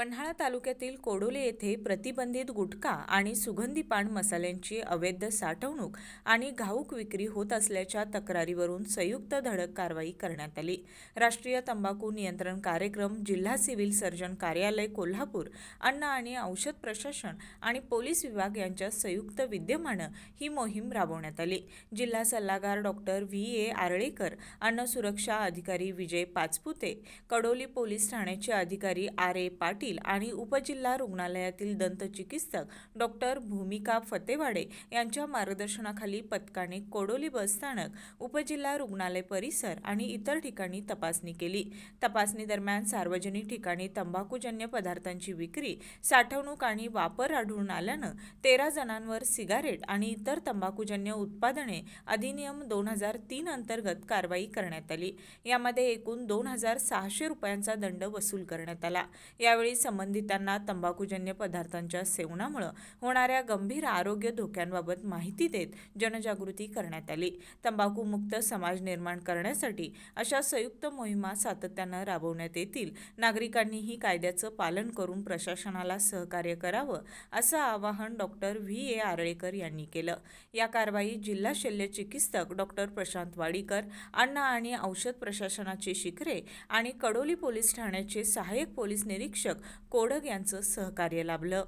पन्हाळा तालुक्यातील कोडोली येथे प्रतिबंधित गुटखा आणि सुगंधी पान मसाल्यांची अवैध साठवणूक आणि घाऊक विक्री होत असल्याच्या तक्रारीवरून संयुक्त धडक कारवाई करण्यात आली। राष्ट्रीय तंबाखू नियंत्रण कार्यक्रम, जिल्हा सिव्हिल सर्जन कार्यालय कोल्हापूर, अन्न आणि औषध प्रशासन आणि पोलीस विभाग यांच्या संयुक्त विद्यमाने ही मोहीम राबवण्यात आली। जिल्हा सल्लागार डॉक्टर व्ही. आरळेकर, अन्न सुरक्षा अधिकारी विजय पाचपुते, कडोली पोलीस ठाण्याचे अधिकारी आर. पाटील आणि उपजिल्हा रुग्णालयातील दंतचिकित्सक डॉक्टर भूमिका फतेवाडे यांच्या मार्गदर्शनाखाली पथकाने कोडोली बसस्थानक, उपजिल्हा रुग्णालय परिसर आणि इतर ठिकाणी तपासणी केली। तपासणी दरम्यान सार्वजनिक ठिकाणी तंबाखूजन्य पदार्थांची विक्री, साठवणूक आणि वापर आढळून आल्यानं 13 जणांवर सिगारेट आणि इतर तंबाखूजन्य उत्पादने अधिनियम 2003 अंतर्गत कारवाई करण्यात आली। यामध्ये एकूण 2600 रुपयांचा दंड वसूल करण्यात आला। यावेळी संबंधितांना तंबाखूजन्य पदार्थांच्या सेवनामुळे होणाऱ्या गंभीर आरोग्य धोक्यांबाबत माहिती देत जनजागृती करण्यात आली। तंबाखूमुक्त समाज निर्माण करण्यासाठी अशा संयुक्त मोहिमा सातत्याने राबवण्यात येतील। नागरिकांनीही कायद्याचं पालन करून प्रशासनाला सहकार्य करावं असं आवाहन डॉक्टर व्ही. आरळेकर यांनी केलं। या कारवाईत जिल्हा शल्य चिकित्सक डॉक्टर प्रशांत वाडीकर, अन्न आणि औषध प्रशासनाचे शिखरे आणि कडोली पोलीस ठाण्याचे सहाय्यक पोलीस निरीक्षक कोडग यांचं सहकार्य लाभलं।